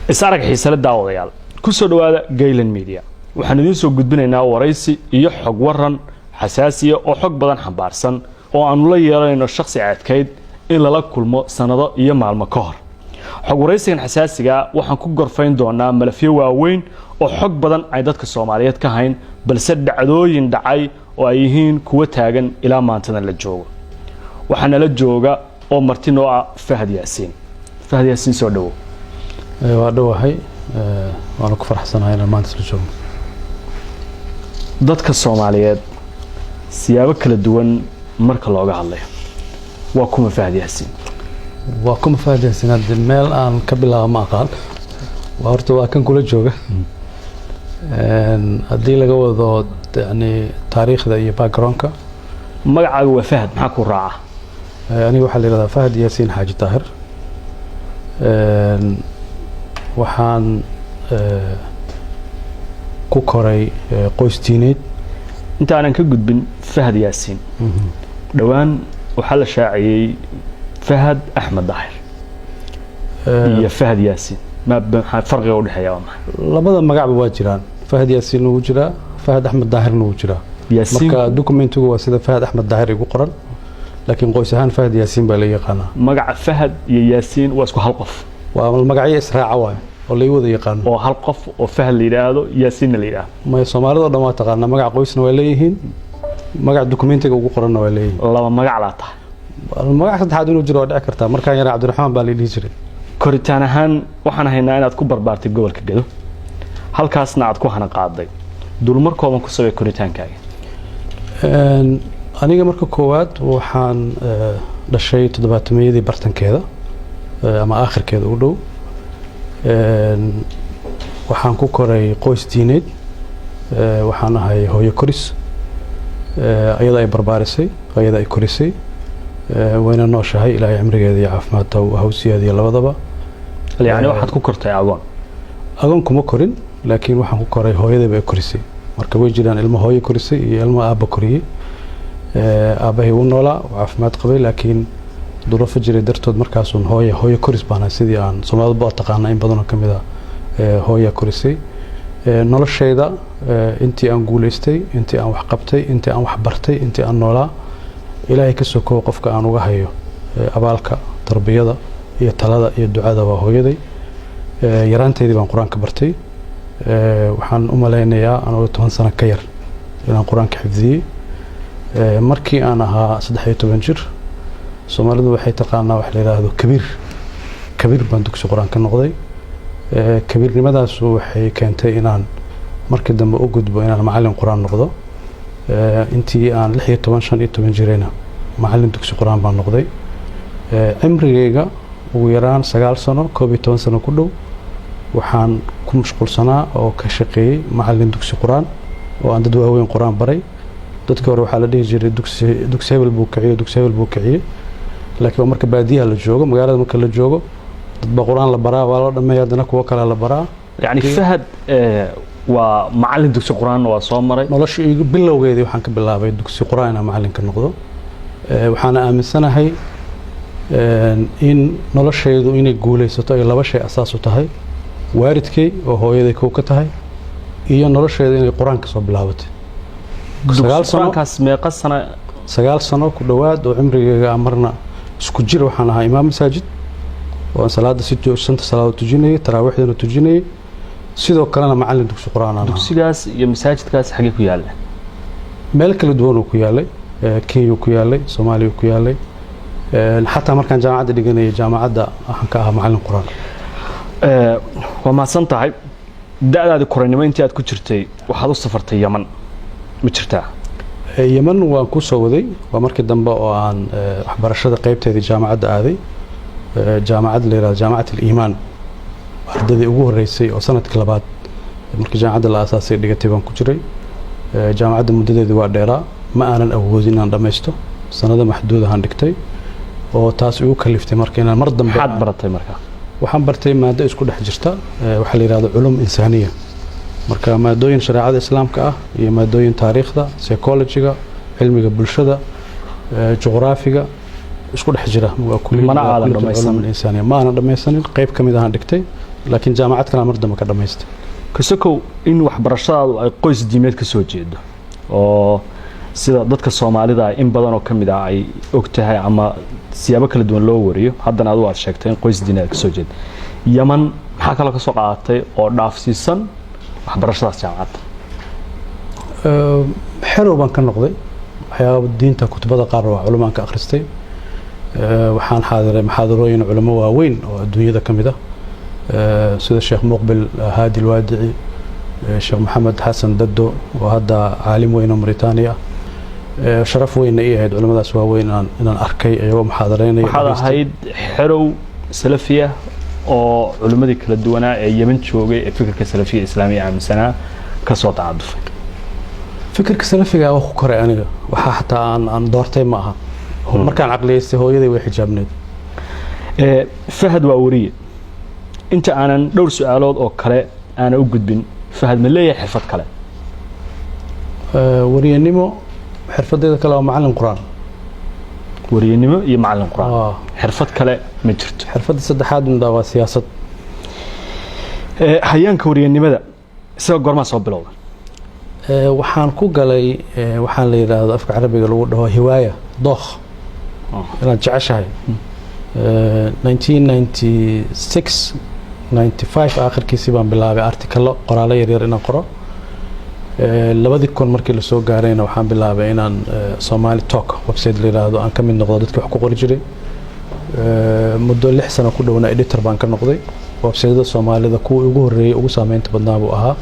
isarag xiisale daawadayaal ku soo dhawaada Gaylan Media waxaan idin soo gudbinaynaa waraysi iyo xog waran xasaasi ah oo xog badan xambaarsan oo aan la yeelanayno shakhsi adkeyd in lala kulmo sanado iyo maalmo ka hor xog waraysigan xasaasiga waxaan ku gorfayn doonaa malafyo waaweyn oo xog badan ay dadka Soomaaliyeed ka hayn balse dhacdooyin dhacay oo ay yihiin kuwa taagan ilaa maantana la joogo waxaana la jooga oo martino ah Fahad Yaasiin soo dhawo waa dhawahay waan ku faraxsanahay inaan maanta la joogo dadka Soomaaliyeed siyaabo kala duwan marka looga hadlayo waa kuma Fahad Yaasiin hadda meel aan ka bilaabo ma aqaan waa horta waa kan kula jooga haddii laga wado yani taariikhda iyo backgroundka magacaaga waa Fahad maxaa ku raaca aniga waxaa la yiraahdaa Fahad Yaasiin Xaaji Taahir waxaan ku koray qoys diineed inta aanan ka gudbin Fahad Yaasiin dhawaan waxa la shaaciyay Fahad Axmed Daahir iyo Fahad Yaasiin ma farqiga u dhaxeeya labada magacba waa jiraan Fahad Yaasiin uu jiraa Fahad Axmed Daahir uu jiraa marka documentigu waa sida Fahad Axmed Daahir ugu qoran laakiin qoys ahaan Fahad Yaasiin baa la yaqaanaa magaca Fahad iyo Yaasiin waa isku hal qof waa magacyo israaca waay oo la wada yaqaan oo hal qof oo Fahad la yiraahdo Yaasiin la yiraahdo ma Soomaalidu dhammaan taqaana magac qoysna way leeyihiin magac documentiga ugu qoran way leeyihiin laba magac la tahay magac saddexaad inuu jiro dhici kartaa markaan yara Cabdiraxmaan baa la dhihi jiray koritaan ahaan waxaan haynaa inaad ku barbaartay gobolka Gedo halkaasna aad ku hana qaaday dulmarkoodan ku sabay koritaankaaga aniga marka koowaad waxaan dhashay 7-meeyadii bartankeeda ama aakhirkeeda u dhow waxaan ku koray qoys diineed waxaan ahay hooyo koris ayada ay barbaarisay ayada ay korisay wayna nooshahay ilaahay cimrigeeda iyo caafimaadka uu hawsiyeeda iyo labadaba yani waxaad ku kortay agoon kuma korin laakiin waxaan ku koray hooyadaba ay korisay marka way jiraan ilmo hooyo korisay iyo ilmo aabba koriyay aabahay uu noolaa caafimaad qabay laakiin duruufo jiray dartood markaasuun hooyo koris baana sidii aan Soomaalidu baa taqaana in badan oo kamid ah hooyo korisay noloshayda intii aan guuleystay intii aan wax qabtay intii aan wax bartay intii aan noolaa ilaahay ka soo koob qofka aan uga hayo abaalka tarbiyada iyo talada iyo ducada waa hooyaday yaraanteedii baan quraanka bartay waxaan u maleynayaa anoo 10 sano ka yar inaan quraanka xifdiyay markii aan ahaa 13 jir Soomaalidu waxay taqaanaa wax la yiraahdo kabiir baan dugsi quraan ka noqday kabiirnimadaas waxay keentay inaan markii dambe u gudbo inaan macallin quraan noqdo intii aan 16-15 jirayna macallin dugsi quraan baan noqday cimrigayga ugu yaraan 9 sano 11 sano ku dhow waxaan ku mashquulsanaa oo ka shaqeeyay macallin dugsi quraan oo aan dad waaweyn quraan baray dadka hore waxaa la dhihi jiray dugsi hebel buu kiciyo laakiin marka baadiyaha la joogo magaalada marka la joogo dad quraan la baraa waa la dhameeyaa dana kuwa kale la baraa yani Fahad waa macallin dugsi quraan waa soo maray noloshaygu bilowgeedii waxaan ka bilaabay dugsi quraan inaan macallin ka noqdo waxaan aaminsanahay in noloshaydu inay guuleysato ay laba shay asaas u tahay waalidkay oo hooyaday kow ka tahay iyo noloshaydu inay quraan ka soo bilaabatay 9 sano ku dhawaad oo cimrigayga amarna isku jir waxaan ahaa imaam masaajid oo salaada si joogto salaad tujinay taraawixdana tujinay sidoo kalena macallin dugsi quraan ah dugsigaas iyo masaajidkaas xagee ku yaala meel kala duwan oo ku yaalay Kenya ku yaalay Soomaaliya ku yaalay xataa markaan jaamacadda dhiganay jaamacadda waxaan ka ahaa macallin quraan waa ma san tahay da'daada koranimo intii aad ku jirtay waxaad u safartay Yaman ma jirtaa Yaman waan ku soo waday waa markii dambe oo aan waxbarashada qaybteedii jaamacadda aaday jaamacad leeyahay jaamacad Iimaan ardadii ugu horeysay oo sanadkii labaad markii jaamacadda la aasaasay dhigatay baan ku jiray jaamacadda muddadeedu waa dheeraa ma aanan awoodin inaan dhameysto sanado maxduud ah dhigtay oo taas igu kaliftay markii inaan mar dambe waxaad baratay markaa waxaan bartay maado isku dhex jirta waxa la yiraahdo culum insaaniya marka maadooyin shariicada islaamka ah iyo maadooyin taariikhda psychology-ga cilmiga bulshada juqraafiga isku dhex jira waa kulli mana aadan dhameysan insaaniya ma aanan dhameysanin qayb kamid ah dhigtay laakiin jaamacad kale mar dambe ka dhamaystay. kasakow in waxbarashadaadu ay qoys diimeed ka soo jeedo oo sida dadka Soomaalida in badan oo kamid ah ay ogtahay ama siyaabo kala duwan loo wariyo haddana aad waad sheegtay in qoys diimeed ka soo jeedo Yaman maxaa kale ka soo qaadatay oo dhaafsiisan waxbarashadaas jaamacadda xerow baan ka noqday waxyaabo diinta kutubada qaar oo culumaan ka akhristay waxaan xaadiray muxaadarooyin culimo waaweyn oo adduunyada kamid ah sida Sheekh Muqbil Haadi Alwaadici Sheekh Maxamed Xasan Daddo oo hadda caalim weyn oo Mauritania sharaf weyn ay ahayd culimadaas waaweyn inaan arkay ayagoo muxaadareynaya waxaad ahayd xerow salafiya oo culimadii kala duwanaa ee Yemen joogay ee fikirka salafiga islaamiga aaminsanaa ka soo tacadufay fikirka salafiga waa ku koray aniga waxa xataa aan doortay ma aha markaan aqliyeystay hooyaday way xijaabneed Fahad waa wariye inta aanan dhowr su'aalood oo kale aan u gudbin Fahad ma leeyahay xirfad kale wariyanimo xirfadeeda kale waa macallin quraan wariyanimo iyo macallin quraan xirfad kale ma jirto xirfadda saddexaad waa siyaasad hayaanka wariyanimada isaga goorma soo bilowday waxaan ku galay waxaan la yiraahdo afka carabiga lagu dhaho hiwaaya dookh inaan jeceshahay 1996 95 aakhirkiisii baan bilaabay artikalo qoraalo yar yar inaan qoro 2000 markii la soo gaarayna waxaan bilaabay inaan Somali Talk website la yiraahdo aan ka mid noqdo dadka wax ku qori jiray muddo 6 sano ku dhawna editor baan ka noqday website-da Soomaalida kuwa ugu horeeyay ugu saameynta badnaa buu ahaa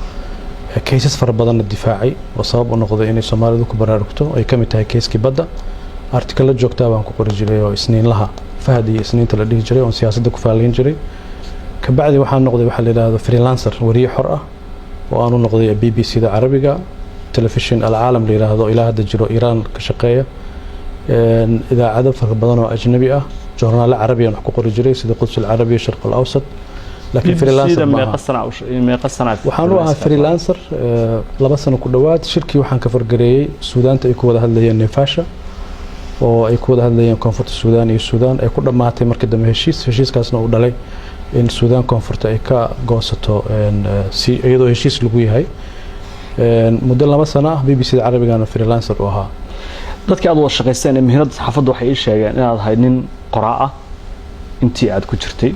cases fara badan difaacay oo sabab u noqday inay Soomaalidu ku baraarugto ay ka mid tahay case-kii badda artikalo joogta baan ku qori jiray oo isniinlaha Fahad iyo isniinta la dhihi jiray oo siyaasadda ku faalayn jiray ka bacdi waxaan noqday waxa la yiraahdo freelancer wariye xor ah oo aan u noqday BBC-da Carabiga television al-caalam la yiraahdo ilaa hadda jiro Iran ka shaqeeya idaacado fara badan oo ajnabi ah joornaal carabi aan wax ku qori jiray sida Quds al-Arabi Sharq al-Awsat laakiin freelancer ma waxaan u ahaa freelancer 2 sano ku dhawaad shirkii waxaan ka fargareeyay Suudaanta ay ku wada hadlayeen Neefasha oo ay ku wada hadlayeen koonfurta Suudaan iyo Suudaan ay ku dhamaatay markii dambe heshiiskaasna uu dhalay in Suudaan koonfurta ay ka goosato si iyadoo heshiis lagu yahay muddo 2 sano ah BBC-da Carabigana freelancer u ahaa dadkii aad wada shaqaysteen ee mihnada saxaafadda waxay sheegeen inaad ahayd nin qoraa ah intii aad ku jirtay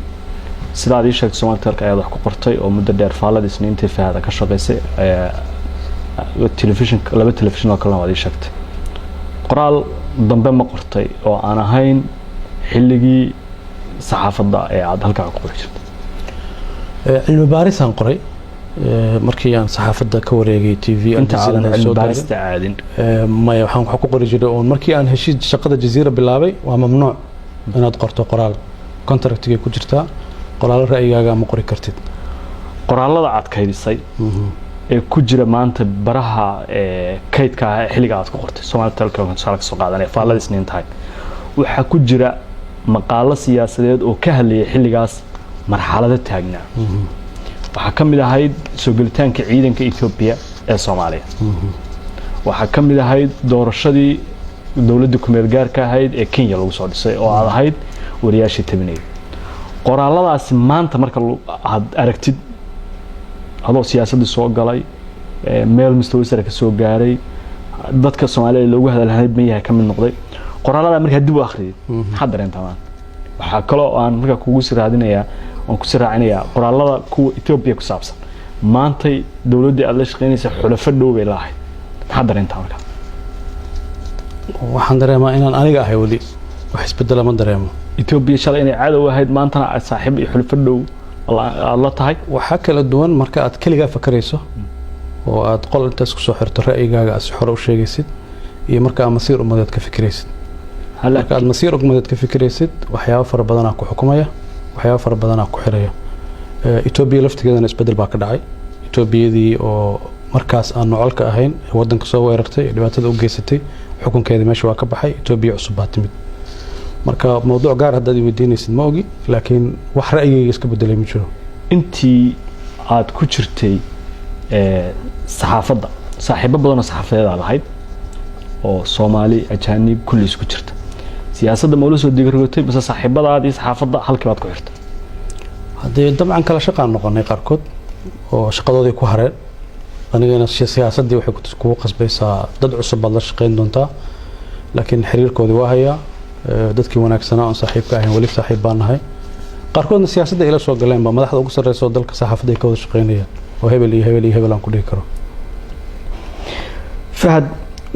sidaad ii sheegtay Soomaali Talk ayaad wax ku qortay oo muddo dheer faalada isniintii Fahad ka shaqaysay television laba television oo kale waad ii sheegtay qoraal dambe ma qortay oo aan ahayn xilligii saxaafadda ee aad halkaa ku qori jirtay cilmi baaris aan qoray markii aan saxaafadda ka wareegay TV inta aan cilmi baarista aadin ma waxaan ku qori jiray oo markii aan heshiis shaqada Jazeera bilaabay waa mamnuuc inaad qorto qoraal contractiga ku jirta qoraal ra'yigaaga ma qori kartid qoraalada aad kaydisay ee ku jira maanta baraha kaydka xilliga aad ku qortay Soomaali Talk ka soo qaadanay faalada isniin tahay waxa ku jira maqaalo siyaasadeed oo ka hadlayay xilligaas marxalada taagnaa waxa kamid ahayd soo galitaanka ciidanka Ethiopia ee Soomaaliya waxa kamid ahayd doorashadii dawladda ku meel gaarka ahayd ee Kenya lagu soo dhisay oo aad ahayd wariyaashii tabinay qoraaladaas maanta marka aad aragtid adoo siyaasadda soo galay meel mustawa ka soo gaaray dadka Soomaaliyeed loogu hadalhay ma yahay kamid noqday qoraalada marka dib u akhriyay waxa dareentaa waxa kale oo aan marka kugu siraadinayaa oo ku siraacinayaa qoraalada kuwa Ethiopia ku saabsan maantay dawladda aad la shaqeynaysa xulafo dhow bay lahayd waxa dareentaa marka waxaan dareemaa inaan aniga ahay wali wax isbedel ma dareemo Ethiopia shalay inay cadow ahayd maantana ay saaxiib iyo xulafo dhow la tahay waxa kala duwan marka aad kaliya fakarayso oo aad qol intaas ku soo xirto ra'yigaaga as xor u sheegaysid iyo marka aad masiir umadeed ka fikiraysid halka aad masiir umadeed ka fikiraysid waxyaabo fara badan ku xukumaya waxyaabo fara badan ku xiraya Ethiopia laftigeedana isbedel baa ka dhacay Ethiopiyadii oo markaas aan nocolka ahayn wadanka soo weerartay dhibaatada u geysatay xukunkeedii meesha waa ka baxay Ethiopia cusub baa timid marka mowduuc gaar hadda weydiinaysid ma ogi laakiin wax ra'yigayga iska bedelay ma jiro intii aad ku jirtay saxaafadda saaxiibo badan oo saxaafadeed aad ahayd oo Soomaali ajaanib kulli isku jirta siyaasadda ma la soo digarogtay bas saaxiibadaadii saxaafadda halkii baad ku xirtay haddii dabcan kala shaqaan noqonay qaarkood oo shaqadoodii ku hareen anigana siyaasaddii waxay kugu qasbaysaa dad cusub baad la shaqayn doontaa laakiin xiriirkoodii waa hayaa dadkii wanaagsanaa oon saaxiibka ahayn weli saaxiib baan nahay qaarkoodna siyaasadda ila soo galeen ba madaxda ugu sarreysa oo dalka saxaafadda ay ka wada shaqaynayaan oo hebel iyo hebel iyo hebel aan ku dhihi karo fahad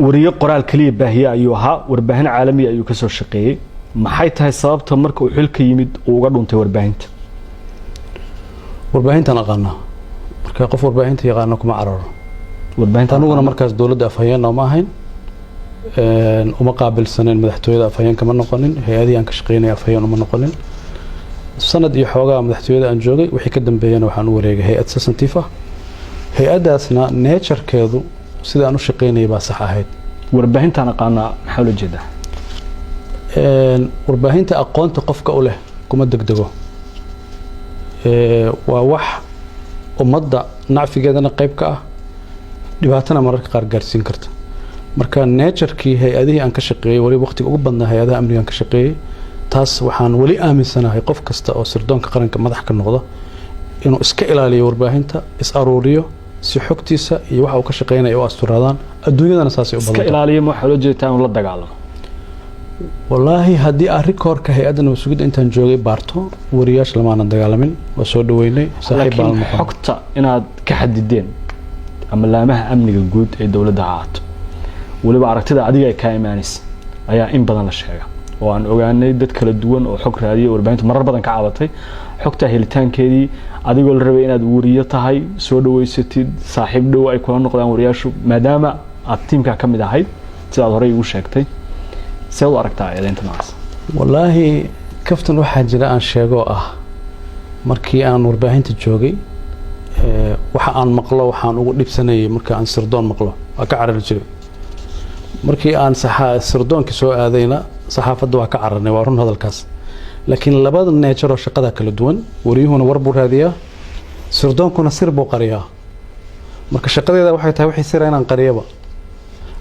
wariye qoraal kaliya baahiye ayuu ahaa warbaahin caalami ayuu ka soo shaqeeyey maxay tahay sababta marka uu xilka yimid uu uga dhuntay warbaahintan aqaana marka qof warbaahinta yaqaana kuma cararo aniguna markaas dowladda afhayeen ma ahayn uma qaabilsaneyn madaxtooyada afhayeen kama noqonin hay-adii aan ka shaqeynaya afhayeen uma noqonin sanad iyo xoogaa madaxtooyada aan joogay wixii ka dambeeyana waxaan u wareegay hay-ad substantive ah hay-addaasna neejarkeedu sida aan u shaqeynayay baa sax ahayd warbaahintan aqaana maxaa loo jeedaa warbaahinta aqoonta qofka u leh kuma degdego waa wax ummadda nacfigeedana qayb ka ah dhibaatana mararka qaar gaarsiin karta marka neejarkii hay-adihii aan ka shaqeeyey weli waqtiga ugu badnaa hay-adaha amniga aan ka shaqeeyey taas waxaan weli aaminsanahay qof kasta oo sirdoonka qaranka madax ka noqda inuu iska ilaaliyo warbaahinta is aruuriyo si xogtiisa iyo waxa uu ka shaqeynaya u asturaadaan adduunyadana saasay u badan iska ilaaliyo ma waxa loo jeedaa inuu la dagaalamo wallaahi haddii arikoorka hay-adda nabad sugidda intaan joogay baarto wariyaasha lamaanan dagaalamin waa soo dhaweynay saaxiib baan laakiin xogta inaad ka xadideen ama laamaha amniga guud ee dowladda ha ahaato weliba aragtida adiga ay kaa imaanaysa ayaa in badan la sheega oo aan ogaanay dad kala duwan oo xog raadiyay warbaahinta marar badan ka cabatay xogta helitaankeedii adigoo la rabay inaad wariyo tahay soo dhaweysatid saaxiib dhow ay kula noqdaan wariyaashu maadaama aad tiimka ka mid ahayd sidaad horey ugu sheegtay سيد أركتها إذا ناس والله كفتن واحد جرا عن شيء مركي أنا ورباهين تجوجي وحان مقلة وحان أقول لبسني مركي عن سردون مقلة أكعر الجري مركي أنا سردون كسوء هذينا صحافة دوا كعرني وارون هذا الكاس لكن لبعض الناتشر والشقة كل دون وريهون وربور هذه سردون كنا سربو قرية مركي الشقة هذا واحد توحي سرين عن قريبة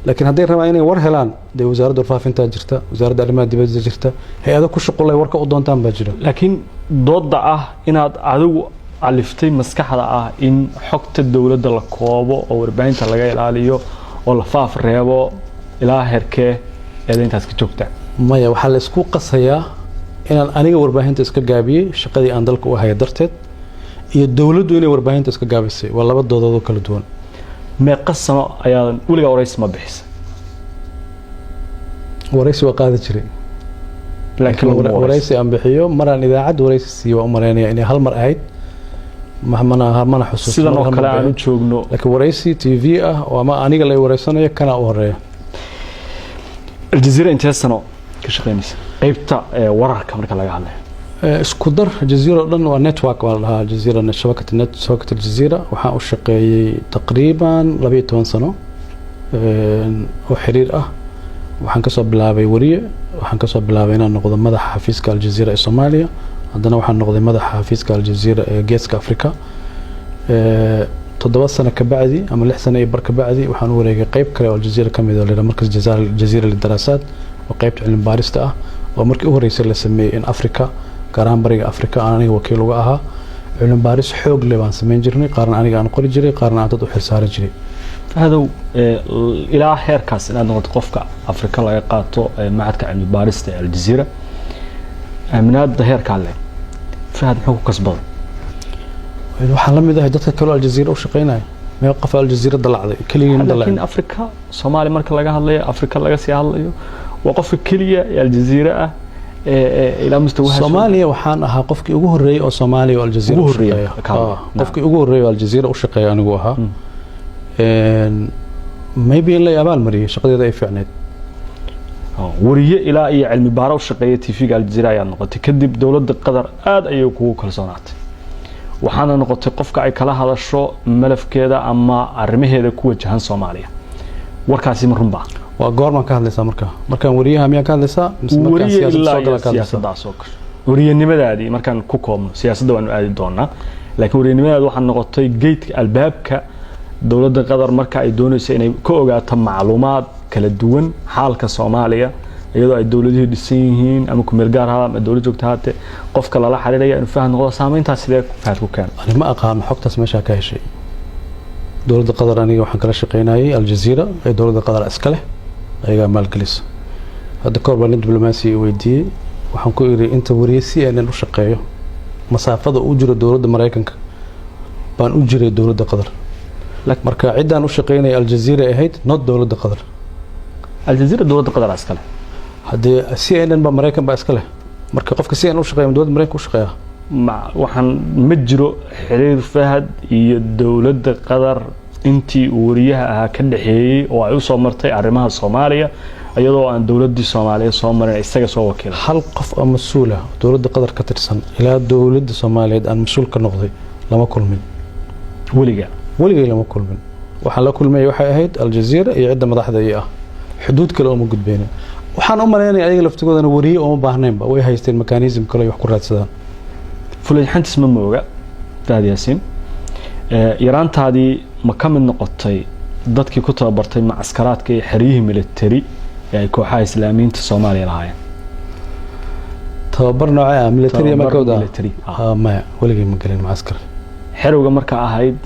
لكن هذي رمايني ورهلان دي وزارة الفافنتا جرتا وزارة الأعلام دبلجة جرتا هي هذا كل شغل يورك قدون تام بجرا لكن ضد إن عدو عرفتي مسكحة إن حكت الدولة القوابو أو 40 تلاقي العاليو ولا فاف الريابو إلى هركة إذا أنت سكتوكتا ما يا وحال سكو قصيا إن أنا ورباهين تسكت جابي شقدي عندك وهي درتت هي الدولة دوني ورباهين تسكت جابي سي والله بدو ضد كل دون ما قسم أيضا ولا ورئيس ما بحس ورئيس وقاعد جري لكن ورئيس أم بحيو مرة إذا عد ورئيس سيوا أمرين يعني هالمرة عيد ما حسوس سيدا نو كلام تشوغنو لكن ورئيس تي في وما أني قال لي ورئيسنا يكنا أوريه الجزيرة انت سنة كشقيمس قيبتا ورا كاميرا كلا عليه اسكودر الجزيرة لأن ونتورك والها الجزيرة شبكة النت شبكة الجزيرة وحاء الشقي تقريبا 12 سنة وحرير waxaan ka soo bilaabay wariye waxaan ka soo bilaabay inaan noqdo madaxa xafiiska Aljazeera ee Soomaaliya haddana waxaan noqday madaxa xafiiska Aljazeera ee Geeska Afrika 7 sano ka bacdi ama 6 sano bar ka bacdi waxaan u wareegay qayb kale oo Aljazeera kamid ah oo markas Aljazeera lidaraasad oo qaybta cilmi baarista ah oo markii u horeysay la sameeyay in Afrika gaaraan bariga Afrika aan aniga wakiil uga ahaa cilmi baaris xoog leh baan sameyn jirnay qaarna aniga aan qori jiray qaarna aan dad u xilsaaran jiray هذا إلى آخر كاس إن هذا قفك أفريقيا لا يقاطع معك علم باريس الجزيرة من هذا ظهير كله فهذا حقوق كسبان وحلم إذا هدتك كل الجزيرة وشقينا ما يوقف الجزيرة ضلع كلية ضلع لكن أفريقيا صومالي مركز لقاها الله أفريقيا لقى سيها الله وقف كلية الجزيرة إلى مستوى صوماليا وحانها قفك يجوه الرئي أو صوماليا والجزيرة قفك يجوه الرئي والجزيرة وشقيا أنا جوها ما يبي إلا يابان مريه شقدي ذا يفعنيد وريه إلى أي علم بارو شقية في الجزيرة يعني نقطة تكذب دولة القدر آد أيوكو كل صنعت وحنا نقطة قفك أي كلا هذا الشو ملف كذا أما أرميه هذا كوة جهان صوماليا وركاسي مرنبا وقار ما كان لسه مركان وريه هم يكان لسه وريه إلا سياسة دعسوك وريه النمذج هذه مركان كوكوم سياسة دوان عادي دونا لكن وريه النمذج وحنا نقطة جيت الباب ك dowladda qadar marka ay doonayso inay ka ogaato macluumaad kala duwan xaalka Soomaaliya iyadoo ay dawladihii dhisan yihiin ama ku meel gaar ah ama dawlad joogta haate qofka lala xiriiraya inuu faham noqdo saameyntaas sidee fahad ku keen ani ma aqaan xogtaas meesha ka heshay dawladda qatar aniga waxaan kala shaqeynayay aljazeera ee dawladda qatar iska leh ayaga maalgelisa hadda ka hor baan diblomaasi weydiiyey waxaan ku iri inta wariye CNN u shaqeeyo masaafada u jiro dawladda Mareykanka baan u jiray dawladda qatar marka cidaan u shaqeynay aljazeera ahayd not dawladda qatar aljazeera dawladda qatar iska leh hadii CNN ba Mareykan ba iska leh marka qofka CNN u shaqeeyo dawladda Mareykanka u shaqeeya waxaan ma jiro xiriir fahad iyo dawladda qatar intii wariyaha ahaa ka dhaxeeyay oo ay u soo martay arrimaha Soomaaliya iyadoo aan dawladda Soomaaliya soo marin isaga soo wakiil hal qof oo mas'uul ah dawladda qatar ka tirsan ilaa dawladda Soomaaliyeed aan mas'uul ka noqday lama kulmin waliga lama kulmin waxa la kulmay waxay ahayd aljazeera iyo cidda madaxda ah xuduud kale oo ma gudbeen waxaan u maleynay ayaga laftigoodana wariye oo ma baahnaynba way haysteen mechanism kale wax ku raadsadaan fulayxantis ma mooga Fahad Yaasiin yaraantaadii ma ka mid noqotay dadkii ku tababartay macskaraadka iyo xeriyihii military ee ay kooxaha islaamiyiinta Soomaaliya lahaayeen tababar nooca military ma kooda ma waliga ma galin macskar xerowga marka ahayd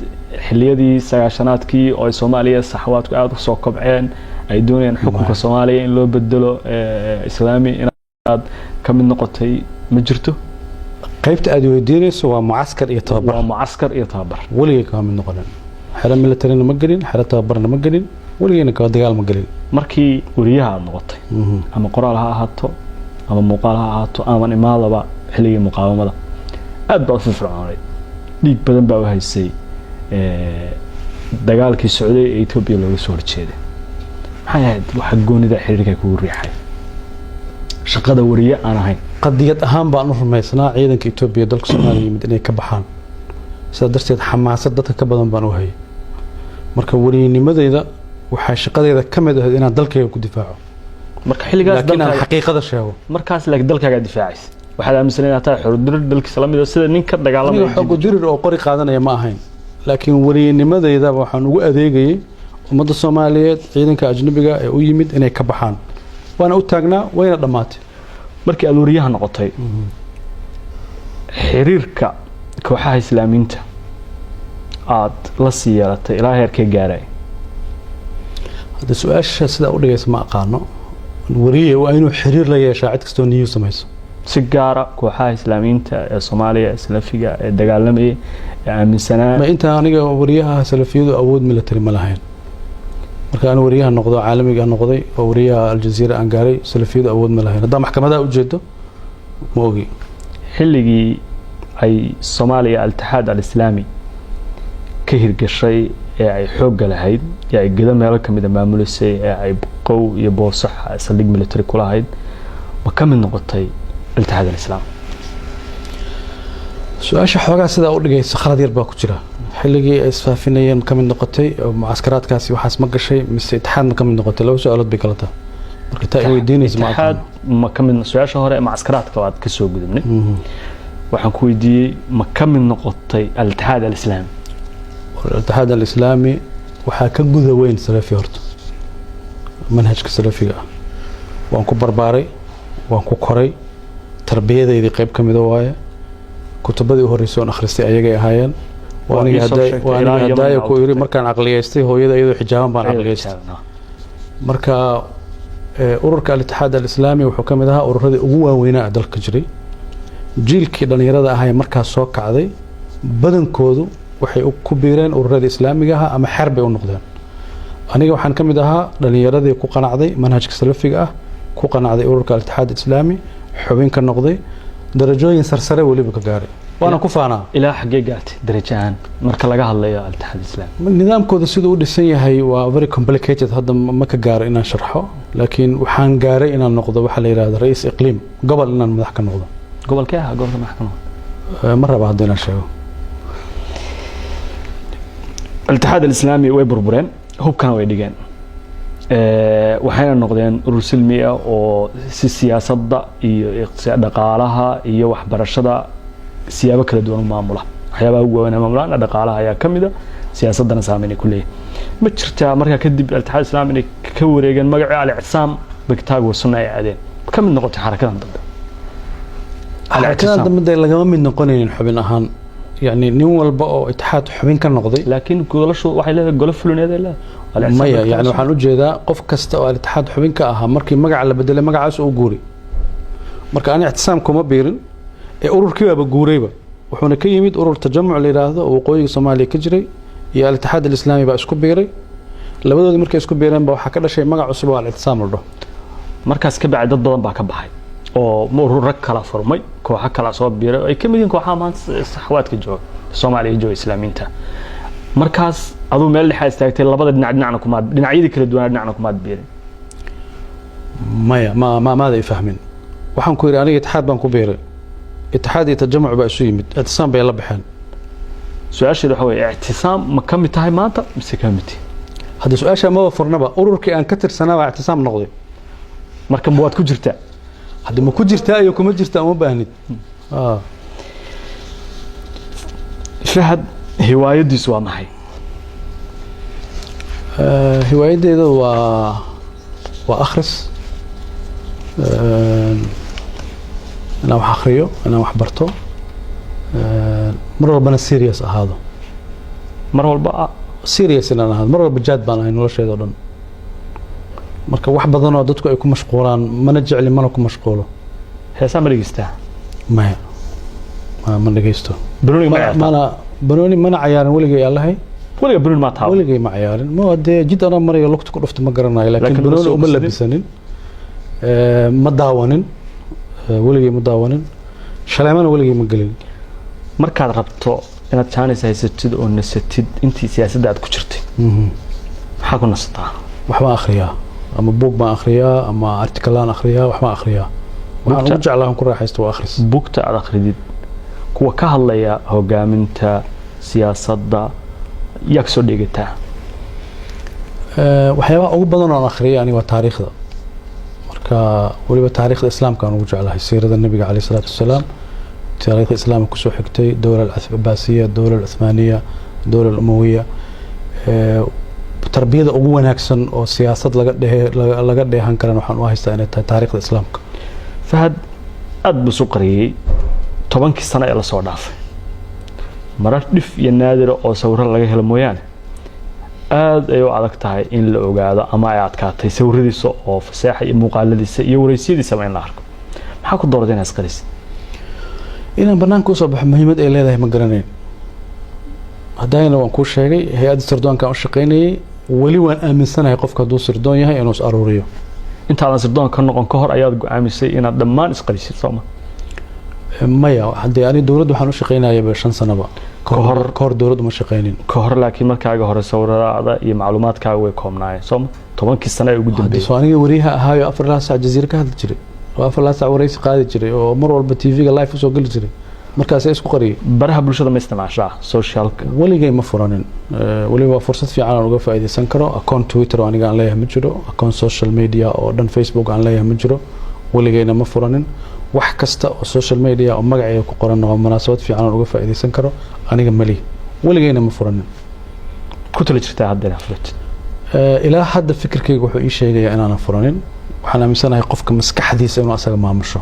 xilliyadii 90aadkii oo Soomaaliya saxawaadku aad u soo kobceen ay doonayeen xukunka Soomaaliya in loo bedelo islaami inaad ka mid noqotay ma jirto qaybta aad weydiinayso waa mucaskar iyo tababar waliga ka mid noqonay xero military ma galin xero tababarna ma galin waligeena ka dagaal ma galin markii wariyaha aad noqotay ama qoraal ha ahaato ama muuqaal ha ahaato ama imaadaba xilligii muqaawamada aad baa u firfircoonay dhiig badan baa u haysay dagaalkii socday ee Itoobiya looga soo horjeeday maxay ahayd waxa goonida xiriirka ku riixay shaqada wariye aan ahayn qadiyad ahaan baan u rumaysnaa ciidanka Itoobiya dalka Soomaaliya mid inay ka baxaan sida darteed xamaasad dadka ka badan baan u hayay marka wariynimadayda waxa shaqadeeda kamid ah inaan dalkayga ku difaaco marka xilligaas dalka xaqiiqada sheego markaas laakiin dalkaaga difaacis waxaad aaminsan inaad tahay xuruudir dalkiisa la mid ah sida ninka dagaalamay xog dirir oo qori qaadanaya ma ahayn laakiin wariynimadayda waxaan ugu adeegayay ummadda Soomaaliyeed ciidanka ajnabiga ee u yimid inay ka baxaan waana u taagnaa wayna dhamaatay markii aad wariyaha noqotay xiriirka kooxaha islaamiyiinta aad la siyaaratay ilaa heerkee gaaray hada su'aasha sida u dhigaysa ma aqaano wariye waa inuu xiriir la yeeshaa cid kastoo niyo samayso si gaara kooxaha islaamiyiinta ee Soomaaliya salafiga ee dagaalamay ee aaminsanaa ma inta aniga wariyaha salafiyadu awood military ma lahayn marka aan wariyaha noqdo caalamiga noqday oo wariyaha aljazeera aan gaaray salafiyadu awood ma lahayn hada maxkamada u jeedo ma ogi xilligii ay Soomaaliya al-Ittixaad al-Islaami ka hirgashay ee ay xoog lahayd ee ay gada meel kamid ah maamulisay ee ay qow iyo boosax saldhig military ku lahayd ma ka mid noqotay al-Ittixaad al-Islaami su'aasha xoogaa sida u dhigaysa khalad yar baa ku jira xilligii ay isfaafinayeen ka mid noqotay mucaskaraadkaasi waxaas ma gashay mise Ittixaad ma ka mid noqotay laba su'aalood bay kala tahay marka taa weydiinaysa Ittixaad ma ka mid su'aasha hore mucaskaraadka waad ka soo gudubnay waxaan ku weydiiyay ma ka mid noqotay al-Ittixaad al-Islaami الاتحاد الإسلامي waxaa ka guda weyn salafi horta manhajka salafiga ah waan ku barbaaray waan ku koray tarbiyadayda qayb kamid ah waaye kutubadii horeysay oo akhristay ayagay ahaayeen waana hadaaya ku yiri markaan aqliyeystay hooyada iyadoo xijaaban baan aqliyeystay marka ururka al-Ittixaad al-Islaami wuxuu kamid ahaa ururadii ugu waaweynaa dalka jiray jiilkii dhalinyarada ahaa markaas soo kacday badankoodu waxay ku biireen ururada islaamiga ah ama xarbi u noqdeen aniga waxaan kamid ahaa dhalinyaradii ku qanacday manhajka salafiga ah ku qanacday ururka al-Ittixaad al-Islaami xubin ka noqday darajooyin sarsare waliba ka gaaray waana ku faanaa ilaa xagee gaartay darajahan marka laga hadlayo al-Ittixaad al-Islaami nidaamkooda sidoo u dhisan yahay waa very complicated hadda ma ka gaaro inaan sharxo laakiin waxaan gaaray inaan noqdo waxa la yiraahdo ra'iis iqliim gobol inaan madax ka noqdo gobolkee ah gobolka madax ka noqdo ma raba hadda inaan sheego الاتحاد الإسلامي ويبربرين هو كانوا يدقين waxayna noqdeen urur silmi ah oo si siyaasadda iyo iqtisaad dhaqaalaha iyo waxbarashada siyaabo kala duwan maamula waxyaabaha ugu weyn maamulana dhaqaalaha ayaa kamid ah siyaasadana saameyn ku leeyahay ma jirtaa marka kadib al-Ittixaad al-Islaami ka wareegan magaca al-Ictisaam بالكتاب والسنة أي عادين كم من نقطة حركة ضد حركات ضد لقى من نقولين حبين أهان يعني نيو البقى اتحاد حبين كان نقضي لكن كل شو واحد له قول فلون هذا لا ما يعني waxaan u jeedaa qof kasta oo اتحاد xubin ka aha markii magac la bedelay magacaas uu guuri marka aan ictisaam kuma biirin ee ururkiiba guurayba wuxuuna ka yimid urur tajamuc la yiraahdo oo waqooyiga Soomaaliya ka jiray iyo al-Ittixaad al-Islaami ba isku biiray labadoodii markay isku biireen ba waxa ka dhashay magac cusub oo al-ictisaam la dhaho markaas ka bacay dad badan baa ka baxay oo urur rag kala furmay kooxo kala soo biiray ay ka mid yihiin kooxaha maanta saxawaadka jooga Soomaaliya iyo Islaamiinta markaas aduu meel dhex istaagtay labada dhinacna kuma dhinacyada kala duwan dhinacna kuma biirin ma ay fahmin waxaan ku yiri aniga اتحاد baan ku biiray اتحاد iyo tajamuc baa isu yimid ictisaam bay la baxeen su'aasha waxa weeye ictisaam ma kamid tahay maanta mise kamid hada su'aasha ma furnaba ururkii aan ka tirsanaa waa ictisaam noqday marka ma waad ku jirtaa hada ma ku jirtaa iyo kuma jirtaa uma baahnid Fahad هوايتي waa maxay هوايتي waa akhris أنا wax akhriyo أنا wax barto mar walbana serious ahaado mar walba serious inaan ahaado mar walba jaad baan ahay nolosheeda dhan marka wax badan oo dadku ay ku mashquulaan mana jecli mana ku mashquulo heesaa ma dhageysta ma dhageysto بنوني منع عيارن ولقي الله ولقي بنون ما تهاو ولقي مع عيارن ما أدي جد أنا مرة يلقط كرفت ما قرنا لكن بنون أملا بسنين مداونن ولقي مداونن شلامنا ولقي مقلين مركز ربطه أنا تاني سيستد أو نستد أنتي سياسة دات كشرتي حكون نستطاع وحما أخريا أما بوك ما أخريا أما أرتكلان أخريا وحما أخريا وأنا أرجع لهم كل راح يستوى أخرس بوكت على أخريد kuwa ka hadlaya hogaaminta siyaasadda yak soo dhigata waxyaabaha ugu badan oo akhriyo ani waa taariikhda marka waliba taariikhda islaamka aan ugu jeclahay siirada nabiga kaleey salaatu wasalaam taariikhda islaamka ku soo xigtay dawladda al-Abbasiya dawladda al-Uthmaniya dawladda al-Umayya tarbiyada ugu wanaagsan oo siyaasad laga dheehan karan waxaan u haystaa inay tahay taariikhda islaamka Fahad aad buu soo qariyay 10 sano ee la soo dhaafay marar dhif iyo naadir oo sawirro laga helo mooyaan aad ay u adag tahay in la ogaado ama ay adkaatay sawiradiisa oo fasaaxa iyo muuqaaladiisa iyo wareysidiisa in la arko maxaa ku dooraday inaad qaris inaan banaanka u soo baxo muhiimad ay leedahay ma garanayn hadayna waan ku sheegay hay'adda sirdoonka u shaqeynayay wali waan aaminsanahay qofka haduu sirdoon yahay inuu is aruuriyo inta aan sirdoon ka noqon ka hor ayaad go'aamisay inaad dhammaan isqarisid Soomaa maya hadii ani dawladdu waxaan u shaqeynayay 5 sanaba ka hor dawladdu ma shaqeynin ka hor laakiin markaaga hore sawirada iyo macluumaadkaaga way koobnaayeen Soomaa 10 sano ay ugu dambeeyay soo aniga wariyaha ahaayo 4 saac jaziira ka hadli jiray oo 4 saac wareysi qaadi jiray oo mar walba TV-ga live soo gali jiray markaas ay isku qariyay baraha bulshada ma isticmaashaa socialka waligay ma furanin waliba fursad fiican aan uga faa'iideysan karo account Twitter oo aniga aan leeyahay ma jiro account social media oo dhan Facebook aan leeyahay ma jiro waligayna ma furanin wax kasta oo social media oo magacayga ku qoran oo munaasabad fiican aan uga faa'iideysan karo aniga mali waligayna ma furanin ku tala jirtaa haddana furat ilaa hadda fikirkaygu wuxuu ii sheegayaa inaan furanin waxaan aaminsanahay qofka maskaxdiisa inuu asaga maamusho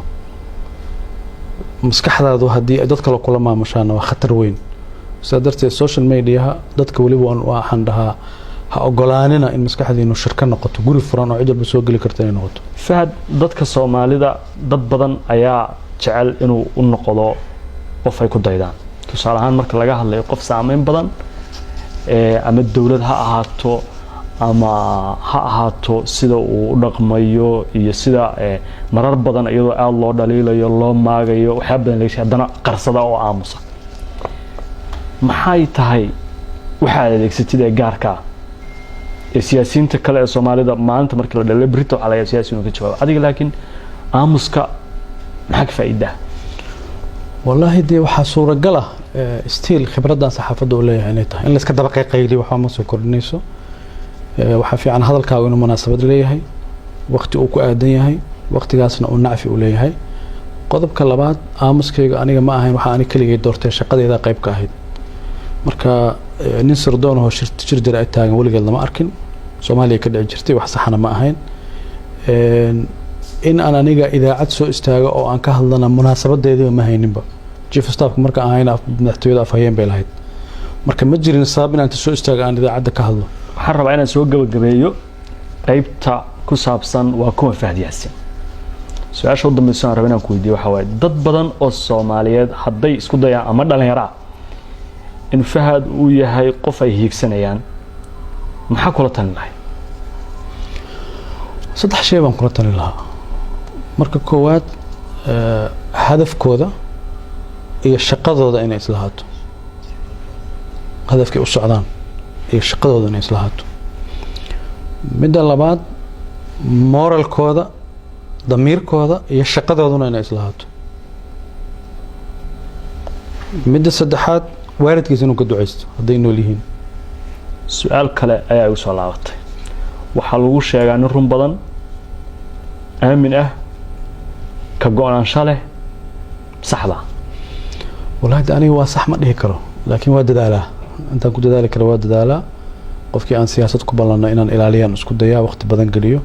maskaxdaadu hadii dadka kula maamushaan waa khatar weyn sadartay social media dadka waliba waxaan dhahaa ha ogolaanina in maskaxdiinu shirka noqoto guri furan oo cid walba soo gali karta inay noqoto Fahad dadka Soomaalida dad badan ayaa jecel inuu u noqdo qof ay ku daydaan tusaale ahaan marka laga hadlayo qof saameyn badan ama dawlad ha ahaato ama ha ahaato sida uu u dhaqmayo iyo sida marar badan iyadoo aad loo dhaliilayo loo maagayo waxa badan laga shaqadana qarsada oo aamusa maxay tahay waxa adeegsatid ee gaarka siyaasiyiinta kale ee Soomaalida maanta markii la dhalay Brito calaya siyaasiyiin ka jawaab adiga laakiin aamuska maxaa ka faa'iida wallahi dee waxa suuragal ah stiil khibradan saxaafadda u leeyahay inay tahay in la iska daba qayqayli waxa ma soo kordhinayso waxa fiican hadalkaagu inuu munaasabad leeyahay waqti uu ku aadan yahay waqtigaasna uu nacfi u leeyahay qodobka labaad aamuskayga aniga ma ahayn waxa aan kaligay doortay shaqadeeda qayb ka ahayd marka nin sirdoon oo shir jir ay taagan waligeed lama arkin Soomaaliya ka dhici jirtay wax saxana ma ahayn in aan aniga idaacad soo istaago oo aan ka hadlana munaasabadeediiba ma hayninba chief of staff marka aan hayna madaxtooyada afhayeen bay lahayd marka ma jirin sabab inaan soo istaago aan idaacadda ka hadlo waxaan rabaa inaan soo gabagabeeyo qaybta ku saabsan waa kuma Fahad Yaasin su-aasha u dambaysa aan rabaa inaan ku weydiiyo waxa waaye dad badan oo Soomaaliyeed hadday isku dayaan ama dhalinyaro in Fahad uu yahay qof ay hiigsanayaan maxaa kula talin lahayd saddex shay baan kula talin lahaa marka koowaad hadafkooda iyo shaqadooda inay islahaato hadafkay u socdaan iyo shaqadooda inay islahaato midda labaad moralkooda damiirkooda iyo shaqadooduna inay islahaato midda saddexaad waalidkiisa inuu ka ducaysto hadday nool yihiin su-aal kale ayaa igu soo laabatay waxaa lagu sheegaa nin run badan aamin ah ka go-naansho leh saxda walahi aniga waa sax ma dhihi karo laakiin waa dadaalaa intaan ku dadaali karo waa dadaalaa qofkii aan siyaasad ku ballanno inaan ilaaliyaan isku dayaa waqti badan geliyo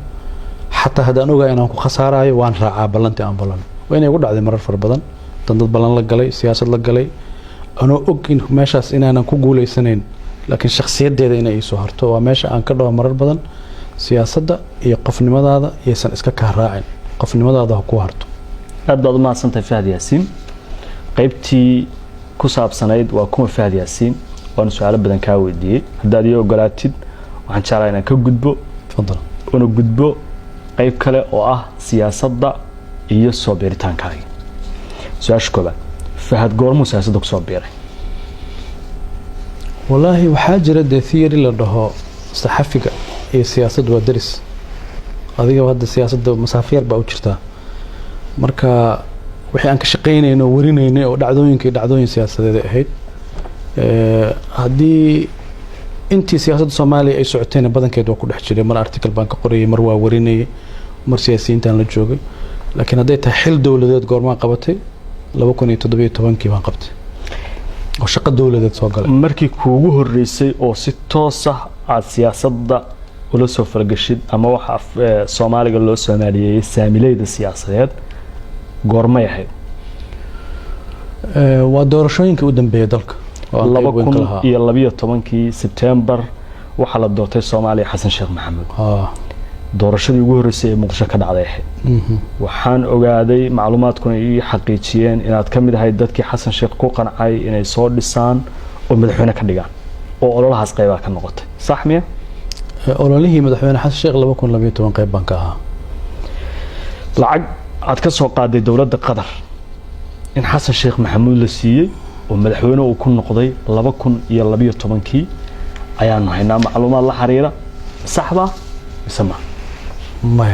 xataa haddaan ogaa inaan ku khasaarayo waan raacaa ballantii aan ballanno waa inay igu dhacday marar fara badan dan dad ballan la galay siyaasad la galay anoo og in meeshaas inaanan ku guulaysanayn laakiin shakhsiyaddeeda inay iisoo harto waa meesha aan ka dhaho marar badan siyaasadda iyo qofnimadaada iyaysan iska kaa raacin qofnimadaada ha ku harto aad baad u mahadsantahay Fahad Yaasin qaybtii ku saabsanayd waa kuma Fahad Yaasin waan su'aalo badan ka weydiiyay haddaad iyo ogolaatid waxaan jeclahay inaan ka gudbo fadlan una gudbo qayb kale oo ah siyaasadda iyo soo biiritaankaaga su-aasha koobaad Fahad goormuu siyaasadda ku soo biiray wallaahi waxaa jira dee theory la dhaho saxafiga iyo siyaasaddu waa daris adiga hadda siyaasadda masaafo yar baa u jirtaa marka wixii aan ka shaqaynayno warinaynay oo dhacdooyin siyaasadeed ahayd haddii intii siyaasadda Soomaaliya ay socotayna badankeed waa ku dhex jiray mar article baan ka qorayay mar waa warinayay mar siyaasiyiintaan la joogay laakiin hadday tahay xil dowladeed goormaan qabatay 2017 baan qabtay oo shaqo dowladeed soo galay markii kuugu horeysay oo si toos ah aad siyaasadda ula soo falgashid ama waxa Soomaaliga loo Soomaaliyeeyay saamilayda siyaasadeed goormay ahayd waa doorashooyinkii u dambeeyay dalka 2012 September waxa la doortay Soomaaliya Xasan Sheekh Maxamuud doorashadii ugu horeysay ee Muqdisho ka dhacday waxaan ogaaday macluumaadkuna ay xaqiijiyeen inaad ka mid ahayd dadkii Xasan Sheekh ku qancay inay soo dhisaan oo madaxweyne ka dhigaan oo ololahaas qayb ka noqotay sax miya ololihii madaxweyne Xasan Sheekh 2012 qayb baan ka ahaa lacag aad ka soo qaaday dawladda Qatar in Xasan Sheekh Maxamuud la siiyay oo madaxweyne uu ku noqday 2012 ayaan haynaa macluumaad la xiriira saxba isma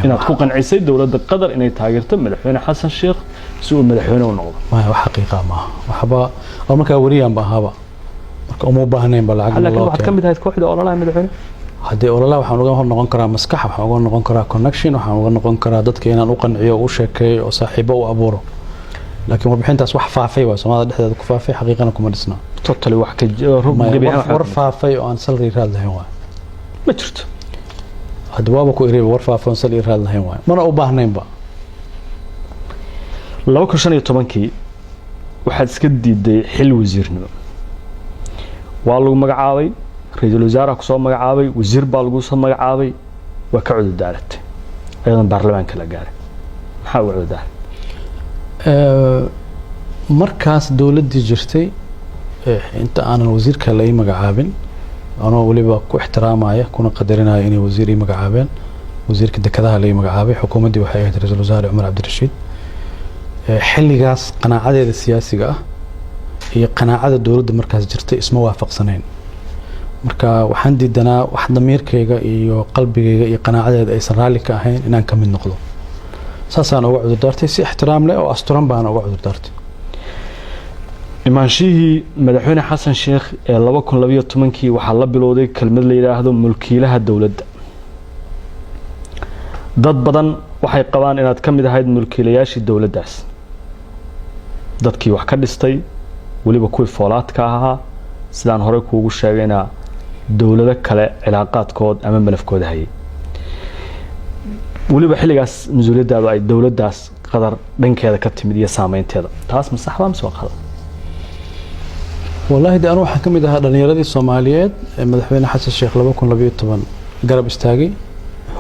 inaad ku qancisay dawladda Qatar inay taageerto madaxweyne Xasan Sheekh si uu madaxweyne u noqdo ma wax xaqiiqa ma waxba oo marka wariyaan baahaba marka uma baahnayn ba lacag laakiin waxa kamid ahayd kooxda ololaha madaxweyne hadii ololaha waxaan uga noqon karaa maskax waxaan uga noqon karaa connection waxaan uga noqon karaa dadka inaan u qanciyo oo u sheekeeyo oo saaxiibo u abuuro laakiin warbixintaas wax faafay waa Soomaalida dhexdeeda ku faafay xaqiiqana kuma dhisna totally wax ka war faafay oo aan salary raad lahayn waa ma jirto hadda waaba ku ireeb war faafay oo salary raad lahayn waa mana u baahnayn ba 2015 waxaad iska diiday xil wasiirnimo waa lagu magacaabay ra'iisul wasaaraha ku soo magacaabay wasiir baa lagu soo magacaabay waa ka cudud daaratay ayadana baarlamaanka la gaaray maxaa ugu cudud markaas dawladdii jirtay inta aanan wasiirka la ii magacaabin anoo waliba ku ixtiraamaya kuna qadarinaya inay wasiir ii magacaabeen wasiirka dekedaha la ii magacaabay xukuumaddii waxay ahayd ra'iisul wasaare Umar Cabdirashiid xilligaas qanaacadeeda siyaasiga ah iyo qanaacada dawladda markaas jirtay isma waafaqsanayn marka waxaan diidanaa wax damiirkayga iyo qalbigayga iyo qanaacadeeda aysan raalli ka ahayn inaan ka mid noqdo saasaan uga cudur daartay si ixtiraam leh oo asturan baan uga cudur daartay imaanshihii madaxweyne Xasan Sheekh ee 2012 waxaa la bilowday kelmad la yiraahdo mulkiilaha dawladda dad badan waxay qabaan inaad ka mid ahayd mulkiilayaashii dawladdaas dadkii wax ka dhistay waliba kuwii foolaadka ahaa sidaan hore kuugu sheegayna dawlado kale cilaaqaadkood ama malafkooda hayay waliba xilligaas mas'uuliyadaadu ay dawladdaas qadar dhankeeda ka timid iyo saameynteeda taas ma sax baa mise waa qalad والله ده أنا واحد كم ده دنياردي الصوماليات مدحونا حسن الشيخ لما كنا لبيتهم قرب استاجي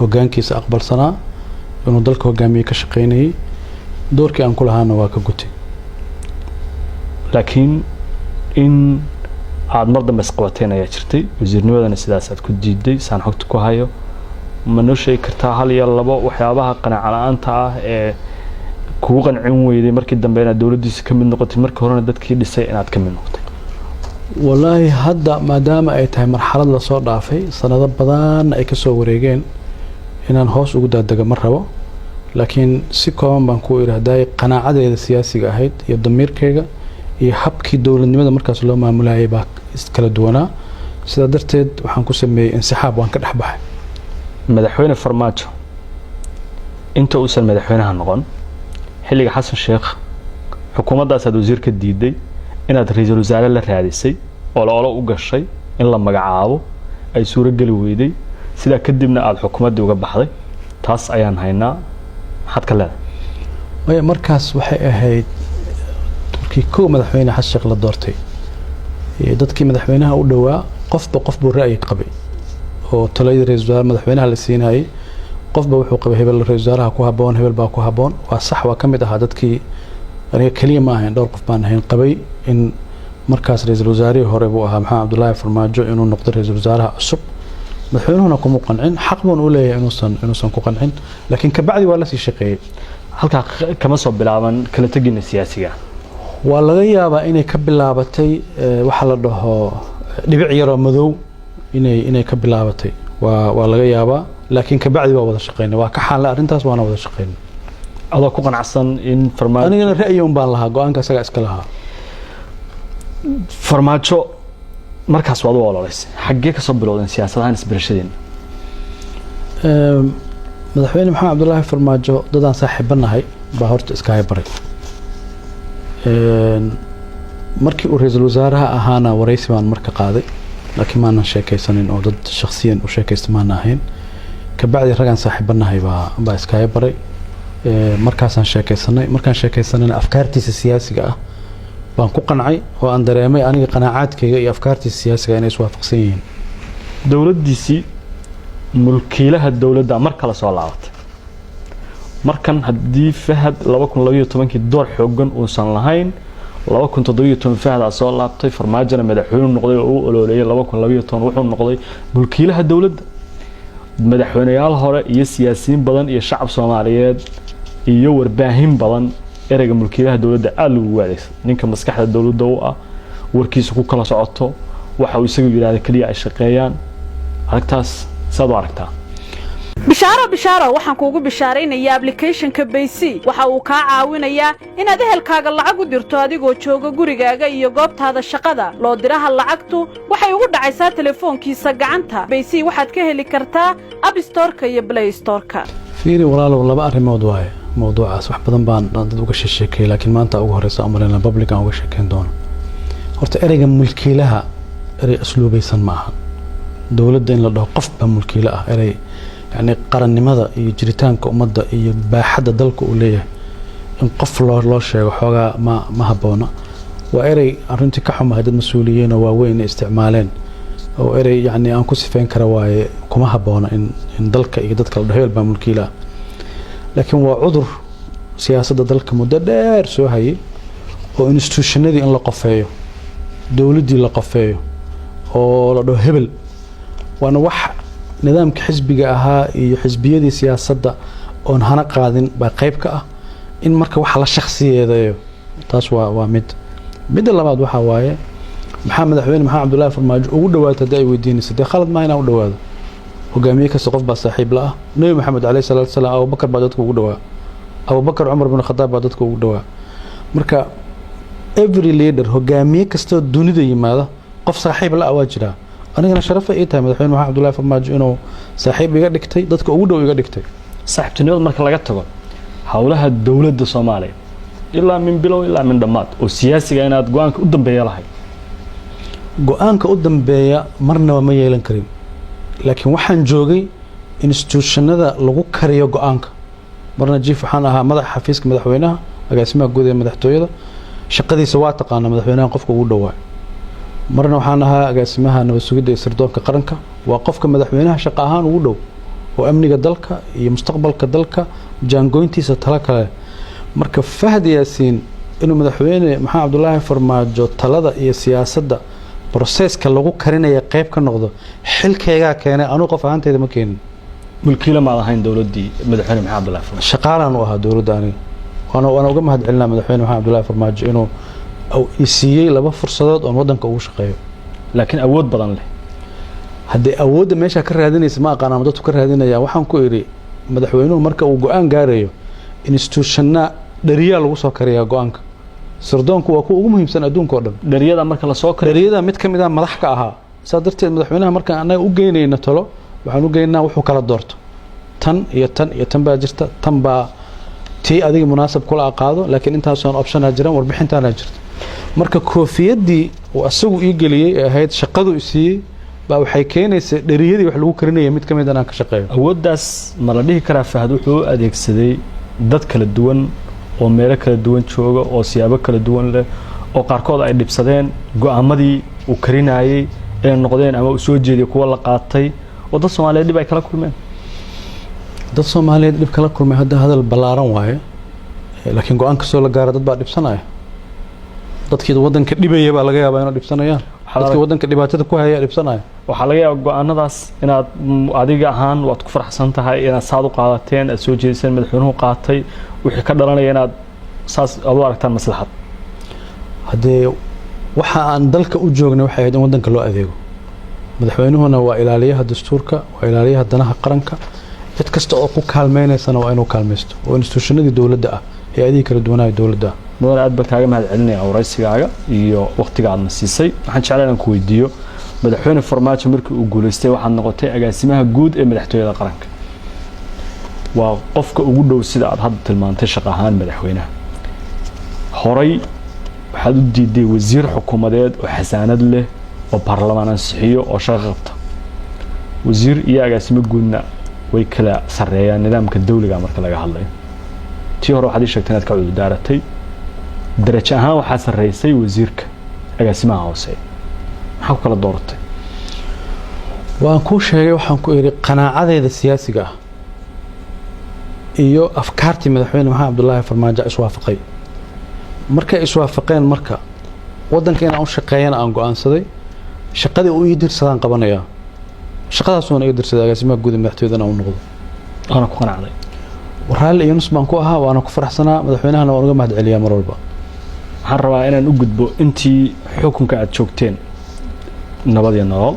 هو جان كيس أقبل سنة إنه ضلك هو جامي كشقيني دور كأن كلها نواك قتي لكن إن عاد مرضى مسقوتين يا شرتي وزير نودا السياسات كنت جدي سان حكت كوهايو منو شيء كرتها هل يلا بق وحيابها قناع على أنت كوغن عموي دي مركز دم بين الدولة دي كم نقطة مركز هون دت كي لسه إنها كم نقطة والله هذا ما دام أي تهم مرحلة لصار ضعفي سنة بدان أي كسو وريجين إن الهوس وجود الدجا مرة لكن سكون بنكو إرهداي قناعة السياسي جاهد يضمير كيجا يحبكي دولة لماذا مركز لو ما ملاعي باك استكلا دونا سدرتد وحنكو سمي انسحاب وانكر حبه مدحوين فرماجو انت اوصل مدحوين هنقون حلقة حسن الشيخ حكومة دا ساد وزير كديدي inaad ra'iisul wasaare la raadisay oo la u gashay in la magacaabo ay suura gali weyday sida kadibna aad xukuumadda uga baxday taas ayaan haynaa xad ka leedahay way markaas waxay ahayd turkii koo madaxweyne xasan sheekh la doortay dadkii madaxweynaha u dhawaa qof buu ra'yi qabay oo talada ra'iisul wasaare madaxweynaha la siinayay qofba wuxuu qabay hebel ra'iisul wasaaraha ku haboon hebel baa ku haboon waa sax waa kamid ahaa dadkii أنا كلمة هين دور قفبان هين قبي إن مركز رئيس الوزراء هو ربوها محمد عبد الله فرماجو إنه نقدر رئيس الوزراء الصب بحيث هنا كم مقنعين حق من أولى إنه صن مقنعين لكن كبعد ولا شيء شقي هل كم صب بالعمل كلا تجين السياسية ولا غيا بقى يكبل لعبتي وحلا ده نبيع رمضو إني يكبل لعبتي ولا غيا بقى لكن كبعد ولا شقين وكحال لا أنت أسمعنا ولا شقين هذا كون عصن إن فرماج أنا رأيي يوم بالله قوان كسر أسكلها فرماجو مركز وضوء ولا ليس حقيقة صب الوضع السياسة هاي نسبة رشدين مدحوين محمد عبد الله فرماجو ضدان صاحب النهاي بهورت إسكاي بري مركي رئيس الوزراء أهانا ورئيس من مركز قاضي لكن ما نشكي سنين أو ضد شخصيا وشكي استمعنا هين كبعد رجع صاحب النهاي بإسكاي بري markaasaan sheekaysanay markaan sheekaysanayna afkaartiisa siyaasiga ah baan ku qancay oo aan dareemay aniga qanaacadkayga iyo afkaartiisa siyaasiga inay iswaafaqsan yihiin dawladdiisii mulkiilaha dawladda mar kale soo laabatay markan haddii Fahad 2012 door xoogan uusan lahayn 2017 Fahad soo laabtay farmaajana madaxweyne noqday oo uu ololeeyay 2012 wuxuu noqday mulkiilaha dawladda madaxweynayaal hore iyo siyaasiyiin badan iyo shacab Soomaaliyeed iyo warbaahin badan erayga mulkiilaha dawladda aad loogu wareegay ninka maskaxda dawladda oo ah warkiisa ku kala socoto waxa uu isagu yiraahdo kaliya ay shaqeeyaan aragtaas saad u aragtaa bishaaro waxaan kuugu bishaaraynayaa application-ka Baysi waxa uu ka caawinayaa inaad ehelkaaga lacag u dirto adigoo jooga gurigaaga iyo goobtaada shaqada loo diraha lacagtu waxay ugu dhacaysaa telefoonkiisa gacanta Baysi waxaad ka heli kartaa App Store-ka iyo Play Store-ka fiiri walaalow laba arrimood waaye mowduucaas wax badan baan dad uga sheekay laakiin maanta ugu horeysa amarina public aan uga sheekeyn doono horta erayga mulkiilaha eray asluubaysan ma aha dawladda in la dhaho qof ba mulkiila ah eray يعني قرن لماذا يجريتان كأمضة يباحد دلك وليه إن قفل الله شيء وحاجة ما هبونا وإري أرنتي كحوم هذا المسؤولين ووين استعمالين أو إري يعني أنكوس فين كرواي كم هبونا إن دلك يقدرك الدهيل بملكيلا لكن هو عذر سياسة دلك مددر سو هاي أو إنستوشنالي إن لقفيه دولدي لقفيه أو لده هبل وأنا نظامك حزبي أها حزبية سياسة أون هنا قادين بقيبك إن مركب وحلا شخصية ذا تاسوا ومد الله بعد وحواية محمد حوين محمد عبد الله فرماج ودوات تدعي ودين سدي خالد ما هنا ودوات وجميع كسقف بصاحب لا نبي محمد عليه الصلاة والسلام أبو بكر بعدتك ودوا أبو بكر عمر بن الخطاب بعدتك ودوا مركب every leader هو جميع كستو دوني ذي ماذا قف صاحب لا أواجره أنا شرفه إيه تام الحين محمد عبد الله فرماج إنه صاحب يقدر كتير ضدك أوده ويقدر كتير صاحب تنيل مركز لقيته حولها الدولة الصومالية إلا من بلو إلا من دمات والسياسي كائنات جوانك قدام بيا لهاي جوانك قدام بيا مرنا وما يلين كريم لكن وحن جوجي institutionada lagu kariyo go'aanka marna jiif waxaan ahaa madaxa xafiiska madaxweynaha agaasimaha guud ee madaxtooyada shaqadiisa waa taqaana madaxweynaha qofka ugu dhawaa marna waxaan ahaa agaasimaha nabad sugidda ee sirdoonka qaranka waa qofka madaxweynaha shaqo ahaan ugu dhow oo amniga dalka iyo mustaqbalka dalka jaangoyntiisa tala kale marka Fahad Yaasiin inuu madaxweyne maxamed cabdullaahi farmaajo talada iyo siyaasadda processka lagu karinaya qayb ka noqdo xilkayga keenay anu qof ahaantayda ma keenin mulkiila ma ahayn dawladii madaxweyne maxamed cabdullaahi farmaajo shaqaalan u ahaa dawladda aniga waana uga mahadcelinaa madaxweyne maxamed cabdullaahi farmaajo inuu siiyay laba fursadood oo wadanka ugu shaqeeyo laakiin awood badan leh haddii awoodda meesha ka raadinaysa ma aqaan ama dadku ka raadinaya waxaan ku iri madaxweynuhu marka uu go'aan gaarayo institutionna dhariya lagu soo kariyaa go'aanka sirdoonku waa kuwa ugu muhiimsan adduunka oo dhan dhariyada marka la soo kariyo dhariyada mid kamid ah madax ka ahaa darteed madaxweynaha marka anaga u geynayna talo waxaan u geynaa wuxuu kala doorto tan iyo tan baa jirta tan baa tii adiga munaasab kula qaado laakiin intaas oo option ah jiraan warbixintaana jirta marka koofiyadii uu asagu ii geliyay ee ahayd shaqadu isiiyay baa waxay keenaysaa dhariyadii wax lagu karinaya mid kamid ah ka shaqeeyo awooddaas ma la dhihi karaa Fahad wuxuu adeegsaday dad kala duwan oo meelo kala duwan jooga oo siyaabo kala duwan leh oo qaarkood ay dhibsadeen go'aamadii uu karinayay ee noqdeen ama soo jeediyay kuwa la qaatay oo dad Soomaaliyeed dib ay kala kulmeen dad Soomaaliyeed dib kala kulmay hadal balaaran waaye laakiin go'aanka soo la gaaro dad baa dhibsanaya dadkii wadanka dhibaya baa laga yaabaa inay dhibsanayaan dadkii wadanka dhibaatada ku haya dhibsanaya waxa laga yaabaa go'aanadaas inaad adiga ahaan waad ku faraxsan tahay inaad saad u qaadateen aad soo jeediseen madaxweynuhu qaatay wixii ka dhalanaya inaad saas aad u aragtaan maslaxad hadee waxa aan dalka u joognay waxay ahayd in wadanka loo adeego madaxweynuhuna waa ilaaliyaha dastuurka waa ilaaliyaha danaha qaranka cid kasta oo ku kaalmeynaysana waa inuu kaalmaysto oo institutionadii dawladda ah ee adiga kala duwanaayo dawladda mudan aad baan kaaga mahadcelinayaa waraysigaaga iyo waqtiga aad na siisay waxaan jeclaan inaan ku weydiiyo madaxweyne farmaajo markii uu guuleystay waxaad noqotay agaasimaha guud ee madaxtooyada qaranka waa qofka ugu dhow sida aad hadda tilmaantay shaqo ahaan madaxweynaha horay waxaad u diiday wasiir xukuumadeed oo xasaanad leh oo baarlamaan ansixiyo oo shaqo qabta wasiir iyo agaasimo guudna way kala sareeyaan nidaamka dawliga marka laga hadlayo tii hore waxaad sheegtay inaad ka cudur daaratay darajo ahaan waxaa sareysay wasiirka agaasimaha hoose maxaa ku kala dooratay waan ku sheegay waxaan ku iri qanaacadeeda siyaasiga ah iyo afkaartii madaxweyne maxamed cabdullaahi farmaajo iswaafaqay markay iswaafaqeen marka wadanka inaan u shaqeeyana aan go'aansaday shaqadii uu ii dirsadaan qabanayaa shaqadaas oo ii dirsaday agaasimaha guud ee madaxtooyada uu noqdo ana ku qanacday waraal iyo nus baan ku ahaa waana ku faraxsanaa madaxweynahana waan uga mahadceliyaa mar walba waxaan rabaa inaan u gudbo intii xukunka aad joogteen nabad iyo nolol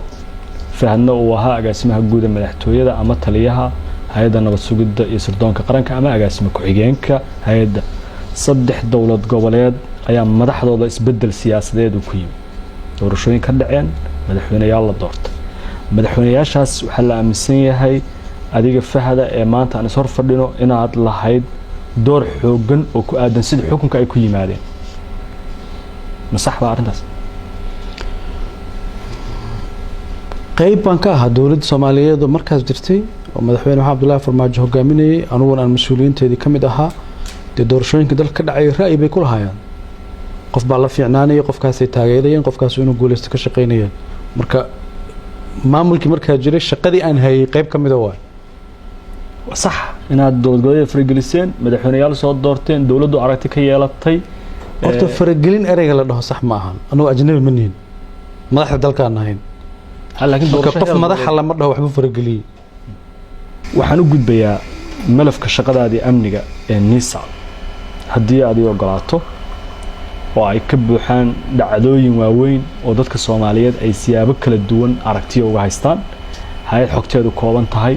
Fahadna uu ahaa agaasimaha guud ee madaxtooyada ama taliyaha hay'adda nabad sugidda iyo sirdoonka qaranka ama agaasimo ku-xigeenka hay'adda saddex dawlad goboleed ayaa madaxdooda isbedel siyaasadeed ku yimid doorashooyin ka dhaceen madaxweynayaal la doortay madaxweynayaashaas waxaa la aaminsan yahay adiga Fahada ee maanta aan hor fadhino inaad lahayd door xoogan oo ku aadan sida xukunka ay ku yimaadeen masax baa arintaas qayb baan ka ahaa dawladda Soomaaliyeed oo markaas jirtay oo madaxweyne maxamed cabdullaahi farmaajo hogaaminayay aniguna aan mas'uuliyiinteedii ka mid ahaa doorashooyinka dalka ka dhacay ra'yi bay ku lahaayeen qof baa la fiicnaanayay qofkaasay taageerayeen qofkaas inuu guuleysto ka shaqeynayeen marka maamulkii markaa jiray shaqadii aan hayay qayb ka mid ah waa صح inaad dowladgoboleed farageliseen madaxweynayaal soo doorteen dawladdu aragti ka yeelatay horta faragelin ereyga la dhaho sax ma ahan anoo ajnabi ma nihin madaxda dalkaan ahayn laakiin qof madaxa lama dhaho waxba farageliyay waxaan u gudbayaa malafka shaqadaadii amniga ee NISA haddii aad ii ogolaato oo ay ka buuxaan dhacdooyin waaweyn oo dadka Soomaaliyeed ay siyaabo kala duwan aragtiyo uga haystaan hay'ad xogteedu kooban tahay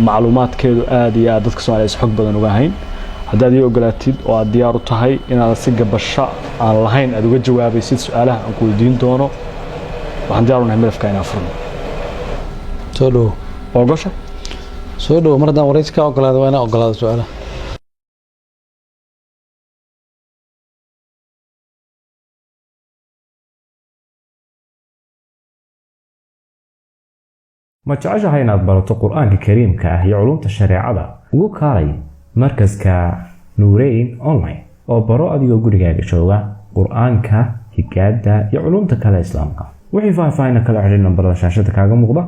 macluumaadkeedu aad iyo aad dadka Soomaaliyeed xog badan uga hayn haddaad ii ogolaatid oo aad diyaar u tahay inaad si gabasho aan lahayn aad uga jawaabaysid su'aalaha aan ku weydiin doono waxaan diyaar u nahay malafka inaan furno soo dhow ogasha soo dhow mar haddaan waraysi ka ogolaado waa inaan ogolaado su'aalaha ma jeceshahay inaad barato qur-aanka kariimka ah iyo culumta shareecada ugu kaalay markaska Nuurayn online oo baro adigoo gurigaaga jooga qur-aanka higaada iyo culumta kale islaamka wixii faahfaahin kala xiriir nambarada shaashada kaaga muuqda